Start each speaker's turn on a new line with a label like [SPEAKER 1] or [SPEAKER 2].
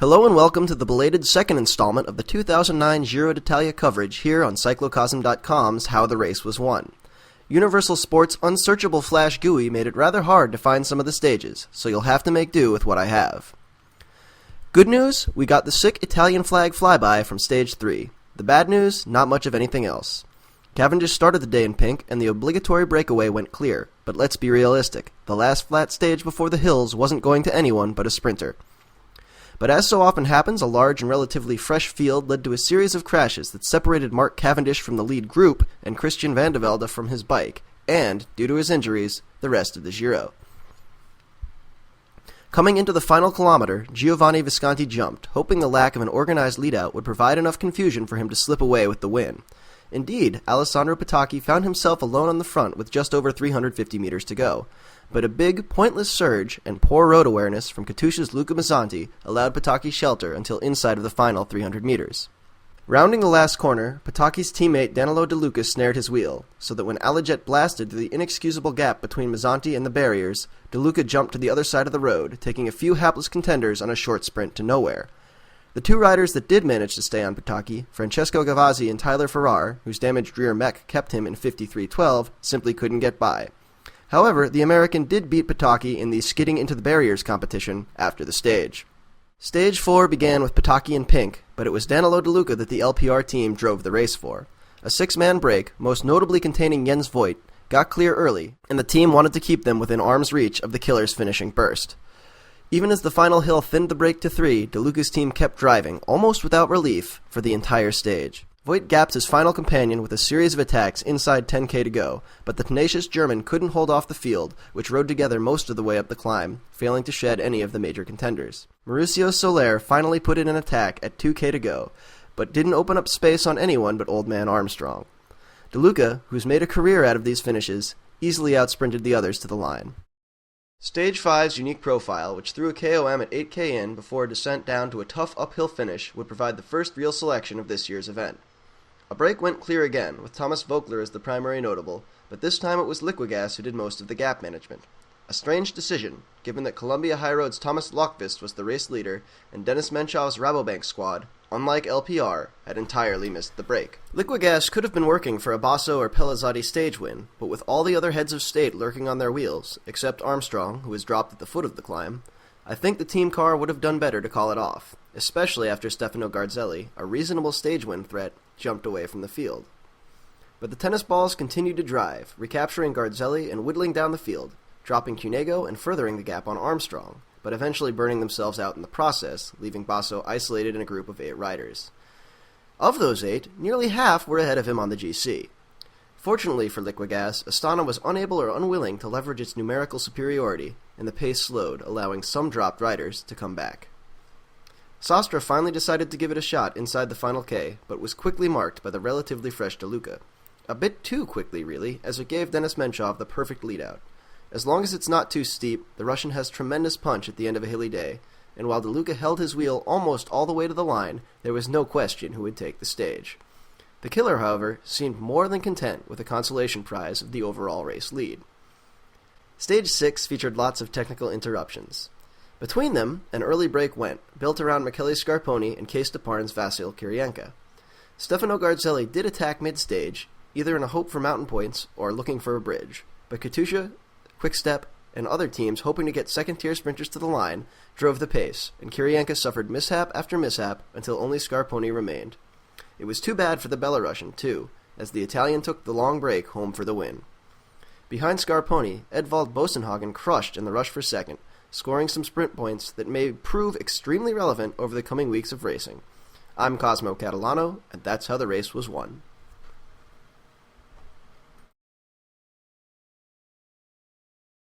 [SPEAKER 1] Hello and welcome to the belated second installment of the 2009 Giro d'Italia coverage here on Cyclocosm.com's How the Race Was Won. Universal Sports' unsearchable Flash GUI made it rather hard to find some of the stages, so you'll have to make do with what I have. Good news, we got the sick Italian flag flyby from Stage 3. The bad news, not much of anything else. Cavendish started the day in pink, and the obligatory breakaway went clear, but let's be realistic, the last flat stage before the hills wasn't going to anyone but a sprinter. But as so often happens, a large and relatively fresh field led to a series of crashes that separated Mark Cavendish from the lead group and Christian Van de Velde from his bike, and, due to his injuries, the rest of the Giro. Coming into the final kilometer, Giovanni Visconti jumped, hoping the lack of an organized lead-out would provide enough confusion for him to slip away with the win. Indeed, Alessandro Petacchi found himself alone on the front with just over 350 meters to go. But a big, pointless surge and poor road awareness from Katusha's Luca Mazzanti allowed Petacchi shelter until inside of the final 300 meters. Rounding the last corner, Petacchi's teammate Danilo De Luca snared his wheel, so that when Alajet blasted through the inexcusable gap between Mazzanti and the barriers, De Luca jumped to the other side of the road, taking a few hapless contenders on a short sprint to nowhere. The two riders that did manage to stay on Petacchi, Francesco Gavazzi and Tyler Farrar, whose damaged rear mech kept him in 53.12, simply couldn't get by. However, the American did beat Petacchi in the skidding into the barriers competition after the stage. Stage 4 began with Petacchi in pink, but it was Danilo De Luca that the LPR team drove the race for. A six-man break, most notably containing Jens Voigt, got clear early, and the team wanted to keep them within arm's reach of the killer's finishing burst. Even as the final hill thinned the break to 3, De Luca's team kept driving, almost without relief, for the entire stage. Voigt gapped his final companion with a series of attacks inside 10k to go, but the tenacious German couldn't hold off the field, which rode together most of the way up the climb, failing to shed any of the major contenders. Mauricio Soler finally put in an attack at 2k to go, but didn't open up space on anyone but Old Man Armstrong. De Luca, who's made a career out of these finishes, easily outsprinted the others to the line. Stage 5's unique profile, which threw a KOM at 8k in before a descent down to a tough uphill finish, would provide the first real selection of this year's event. A break went clear again, with Thomas Vogler as the primary notable, but this time it was Liquigas who did most of the gap management. A strange decision, given that Columbia High Road's Thomas Lockvist was the race leader, and Dennis Menshov's Rabobank squad, unlike LPR, had entirely missed the break. Liquigas could have been working for a Basso or Pellizzati stage win, but with all the other heads of state lurking on their wheels, except Armstrong, who was dropped at the foot of the climb, I think the team car would have done better to call it off, especially after Stefano Garzelli, a reasonable stage win threat, jumped away from the field. But the tennis balls continued to drive, recapturing Garzelli and whittling down the field, dropping Cunego and furthering the gap on Armstrong, but eventually burning themselves out in the process, leaving Basso isolated in a group of 8 riders. Of those 8, nearly half were ahead of him on the GC. Fortunately for Liquigas, Astana was unable or unwilling to leverage its numerical superiority, and the pace slowed, allowing some dropped riders to come back. Sastra finally decided to give it a shot inside the final K, but was quickly marked by the relatively fresh De Luca. A bit too quickly, really, as it gave Denis Menchov the perfect lead-out. As long as it's not too steep, the Russian has tremendous punch at the end of a hilly day, and while De Luca held his wheel almost all the way to the line, there was no question who would take the stage. The killer, however, seemed more than content with the consolation prize of the overall race lead. Stage 6 featured lots of technical interruptions. Between them, an early break went, built around Michele Scarponi and Case Deparn's Vasil Kirienka. Stefano Garzelli did attack mid-stage, either in a hope for mountain points or looking for a bridge, but Katusha, Quickstep, and other teams hoping to get second-tier sprinters to the line drove the pace, and Kirienka suffered mishap after mishap until only Scarponi remained. It was too bad for the Belarusian, too, as the Italian took the long break home for the win. Behind Scarponi, Edvald Bosenhagen crushed in the rush for second, scoring some sprint points that may prove extremely relevant over the coming weeks of racing. I'm Cosmo Catalano, and that's how the race was won.